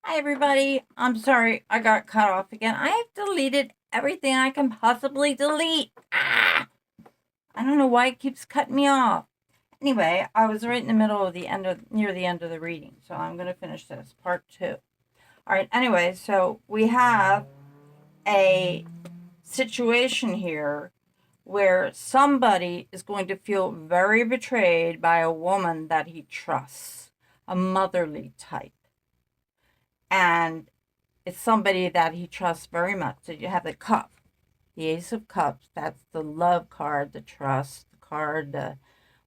Hi, everybody. I'm sorry I got cut off again. I have deleted everything I can possibly delete. I don't know why it keeps cutting me off. Anyway, I was right in the middle of near the end of the reading, so I'm going to finish this, part 2. All right, anyway, so we have a situation here where somebody is going to feel very betrayed by a woman that he trusts, a motherly type. And it's somebody that he trusts very much. So you have the cup, the Ace of Cups. That's the love card, the trust card, the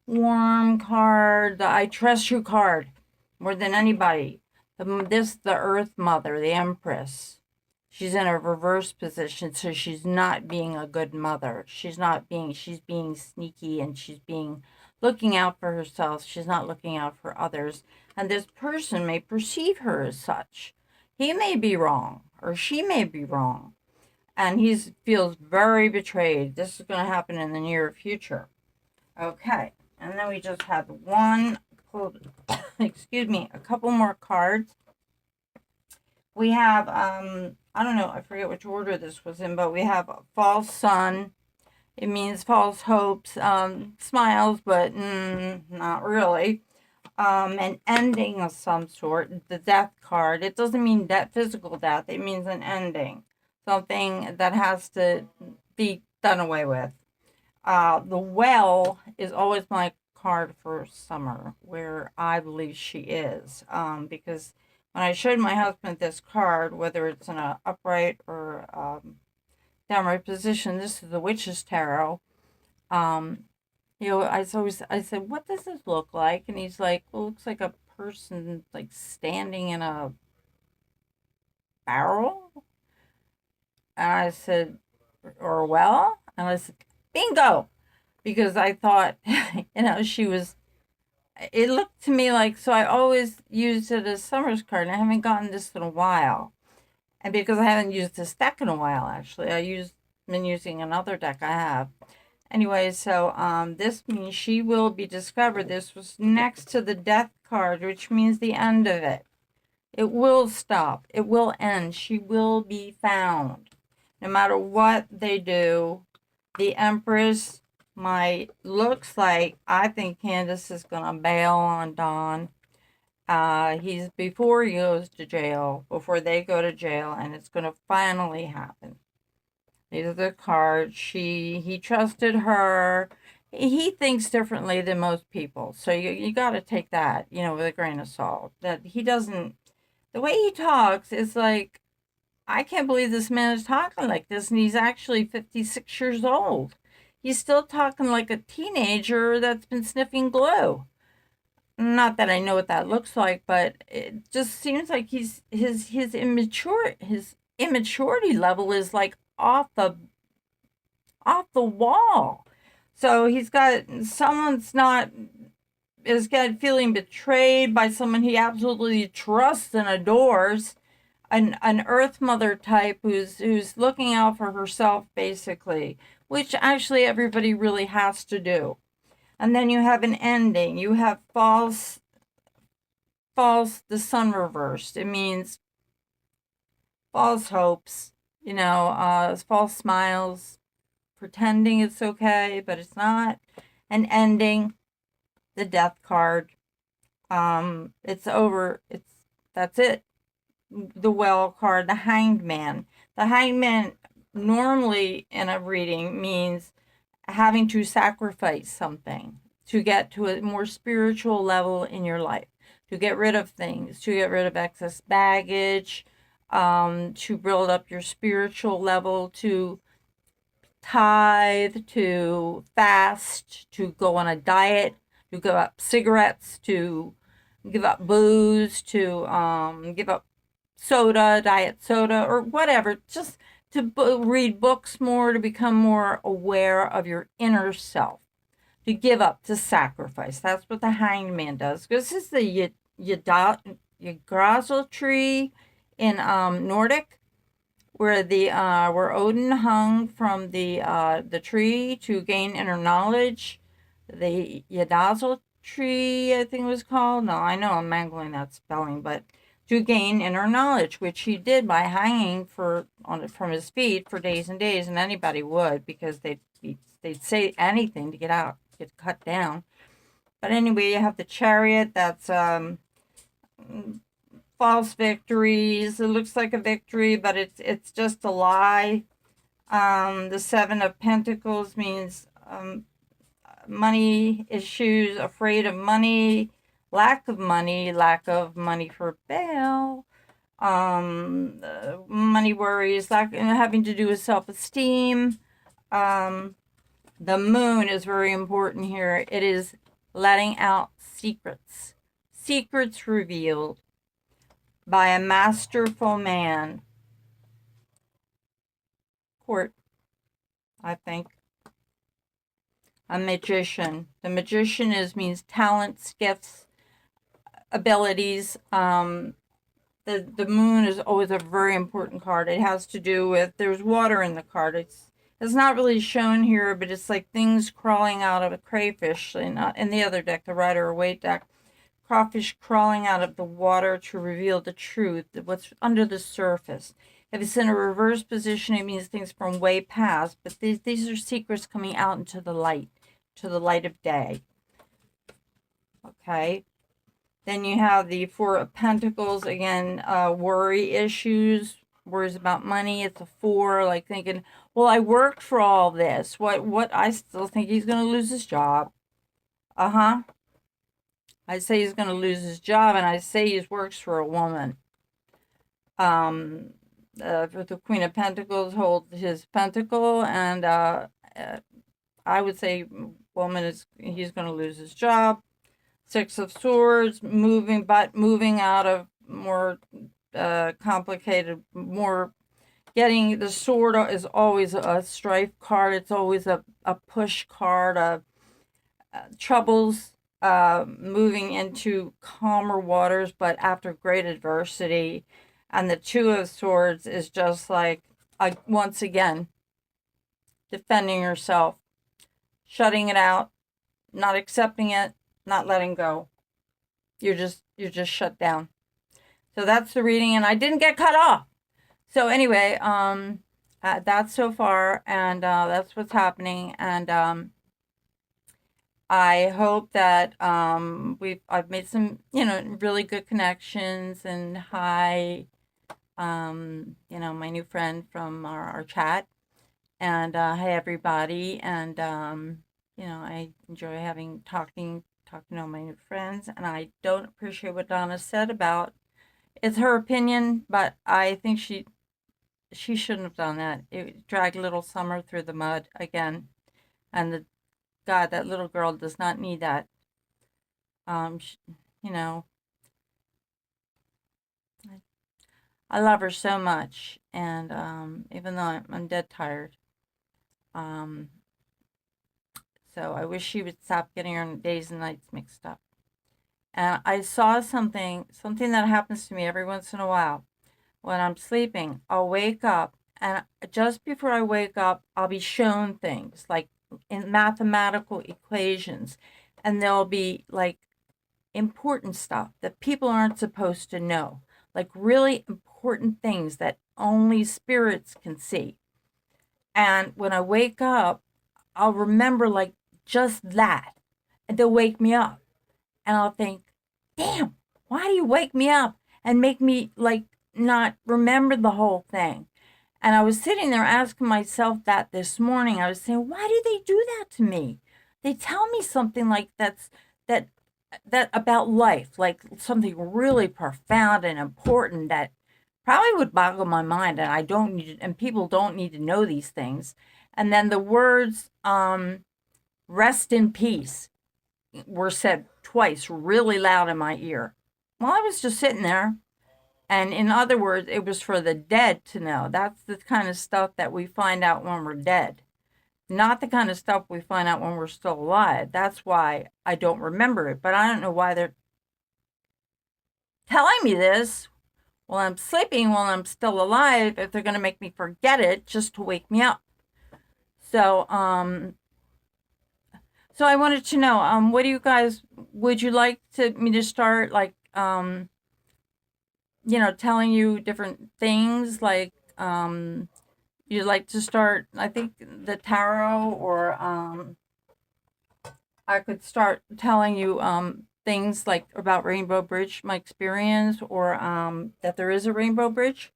warm card, the I trust you card more than anybody. The Earth Mother, the Empress. She's in a reverse position, so she's not being a good mother. She's being sneaky, and she's being looking out for herself. She's not looking out for others. And this person may perceive her as such. He may be wrong, or she may be wrong. And he feels very betrayed. This is going to happen in the near future. Okay. And then we just have excuse me, a couple more cards. We have, I don't know, I forget which order this was in, but we have a false sun. It means false hopes, smiles, but not really. An ending of some sort, the death card. It doesn't mean physical death. It means an ending, something that has to be done away with. The well is always my card for summer, where I believe she is, because when I showed my husband this card, whether it's in an upright or downright position, this is the Witch's Tarot. I said, what does this look like? And he's like, well, it looks like a person like standing in a barrel. And I said, or a well? And I said, bingo! Because I thought, it looked to me like, so I always used it as Summer's card, and I haven't gotten this in a while. And because I haven't used this deck in a while, actually, been using another deck I have. Anyway, so this means she will be discovered. This was next to the death card, which means the end of it. It will stop. It will end. She will be found. No matter what they do, the Empress looks like, I think Candace is going to bail on Don. Before he goes to jail, before they go to jail, and it's going to finally happen. These are the cards. He trusted her. He thinks differently than most people. So you got to take that, with a grain of salt. That he doesn't, the way he talks is like, I can't believe this man is talking like this. And he's actually 56 years old. He's still talking like a teenager that's been sniffing glue. Not that I know what that looks like, but it just seems like his immaturity level is like off the wall. So he's got feeling betrayed by someone he absolutely trusts and adores, an Earth Mother type who's looking out for herself, basically, which actually everybody really has to do. And then you have an ending. You have false, the sun reversed. It means false hopes, false smiles, pretending it's okay, but it's not. An ending, the death card. It's over. That's it. The well card, the Hanged Man. The Hanged Man normally in a reading means having to sacrifice something to get to a more spiritual level in your life, to get rid of things, to get rid of excess baggage, to build up your spiritual level, to tithe, to fast, to go on a diet, to give up cigarettes, to give up booze, to give up soda, diet soda, or whatever, just to read books more, to become more aware of your inner self, to give up, to sacrifice. That's what the Hanged Man does. This is the Yggdrasil tree in Nordic, where Odin hung from the tree to gain inner knowledge. The Yggdrasil tree, I think it was called. No, I know I'm mangling that spelling, but to gain inner knowledge, which he did by hanging from his feet for days and days, and anybody would, because they'd say anything to get cut down. But anyway, you have the Chariot. That's false victories. It looks like a victory, but it's just a lie. The Seven of Pentacles means money issues, afraid of money, lack of money for bail, money worries, having to do with self-esteem. The Moon is very important here. It is letting out secrets. Secrets revealed by a masterful man. Court, I think. A magician. The magician means talents, gifts, abilities. The Moon is always a very important card. It has to do with, there's water in the card. It's not really shown here, but it's like things crawling out of a crayfish. In the other deck, the Rider-Waite deck, crawfish crawling out of the water to reveal the truth, what's under the surface. If it's in a reverse position, it means things from way past, but these are secrets coming out into the light of day. Okay. Then you have the Four of Pentacles, again, worry issues, worries about money. It's a 4, like thinking, well, I worked for all this. What? I still think he's going to lose his job. I say he's going to lose his job, and I say he works for a woman. The Queen of Pentacles holds his pentacle, and I would say he's going to lose his job. Six of Swords, moving out of more complicated, more getting the sword is always a strife card. It's always a push card. Troubles, moving into calmer waters, but after great adversity. And the Two of Swords is just like, once again, defending yourself, shutting it out, not accepting it, not letting go. You're just shut down. So that's the reading, and I didn't get cut off. So anyway, that's so far, and that's what's happening. And I hope that I've made some really good connections. And hi, my new friend from our chat, and hi everybody, and I enjoy talking to all my new friends. And I don't appreciate what Donna said about, it's her opinion, but I think she shouldn't have done that. It dragged little Summer through the mud again, and God, that little girl does not need that. I love her so much, and even though I'm dead tired, so I wish she would stop getting her days and nights mixed up. And I saw something that happens to me every once in a while. When I'm sleeping, I'll wake up, and just before I wake up, I'll be shown things like in mathematical equations, and there'll be like important stuff that people aren't supposed to know, like really important things that only spirits can see. And when I wake up, I'll remember like just that, and they'll wake me up, and I'll think, damn, why do you wake me up and make me like not remember the whole thing? And I was sitting there asking myself that this morning. I was saying, why do they do that to me? They tell me something like that about life, like something really profound and important that probably would boggle my mind, and people don't need to know these things. And then the words rest in peace were said twice really loud in my ear. Well, I was just sitting there. And in other words, it was for the dead to know. That's the kind of stuff that we find out when we're dead. Not the kind of stuff we find out when we're still alive. That's why I don't remember it. But I don't know why they're telling me this while I'm sleeping, while I'm still alive, if they're going to make me forget it just to wake me up. So, so I wanted to know, what do you guys, would you like me to start, like, telling you different things, like you'd like to start, I think, the tarot, or I could start telling you things like about Rainbow Bridge, my experience, or that there is a Rainbow Bridge,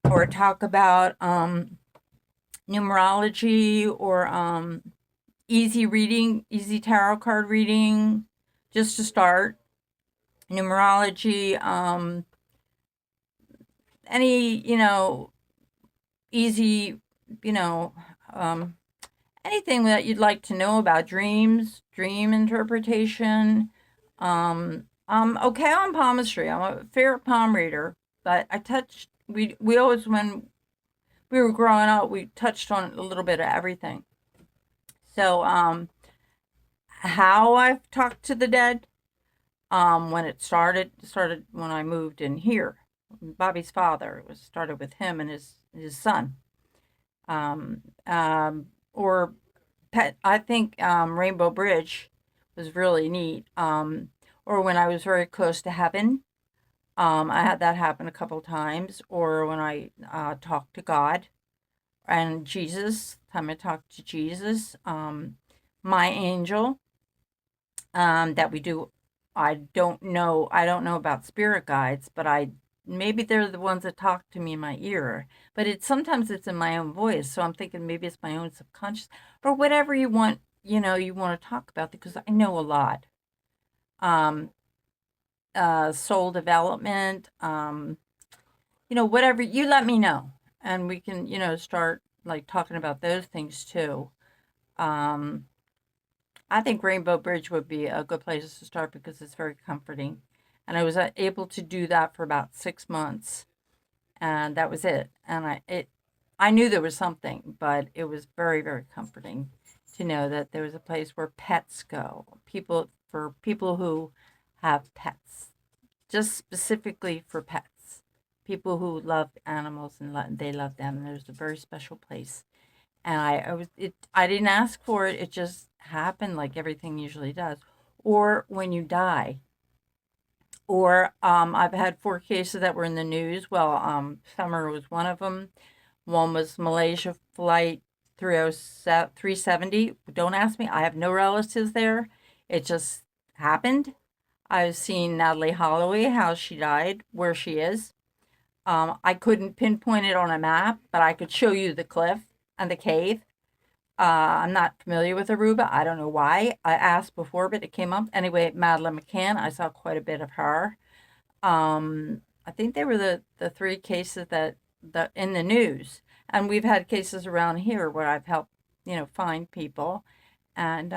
or talk about numerology, or easy reading, easy tarot card reading, just to start. Numerology, any, easy, you know, um, anything that you'd like to know about dreams, dream interpretation. I'm okay on palmistry. I'm a fair palm reader, but we always, when we were growing up, we touched on a little bit of everything. So how I've talked to the dead, when it started when I moved in here. Bobby's father, it was started with him and his son. Um, or pet. I think Rainbow Bridge was really neat. Or when I was very close to heaven, I had that happen a couple times. Or when I talked to God and Jesus, time I talked to Jesus, my angel, that we do. I don't know about spirit guides, but maybe they're the ones that talk to me in my ear. But sometimes it's in my own voice, so I'm thinking maybe it's my own subconscious, or whatever you want. You want to talk about, because I know a lot. Um, Soul development. Whatever you let me know, and we can start like talking about those things too. Um, I think Rainbow Bridge would be a good place to start because it's very comforting. And I was able to do that for about 6 months, and that was it. And I knew there was something, but it was very, very comforting to know that there was a place where pets go. For people who have pets, just specifically for pets. People who love animals, and they love them. And there's a very special place, and I didn't ask for it. It just happened, like everything usually does. Or when you die. Or I've had 4 cases that were in the news. Well, Summer was one of them. One was Malaysia flight 370. Don't ask me. I have no relatives there. It just happened. I've seen Natalie Holloway, how she died, where she is. I couldn't pinpoint it on a map, but I could show you the cliff and the cave. I'm not familiar with Aruba. I don't know why. I asked before, but it came up. Anyway, Madeleine Mccann, I saw quite a bit of her. I think they were the 3 cases that in the news. And we've had cases around here where I've helped, find people. And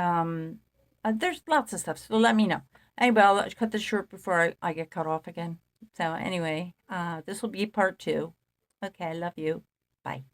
there's lots of stuff. So let me know. Anyway, I'll cut this short before I get cut off again. So anyway, this will be part 2. Okay, I love you. Bye.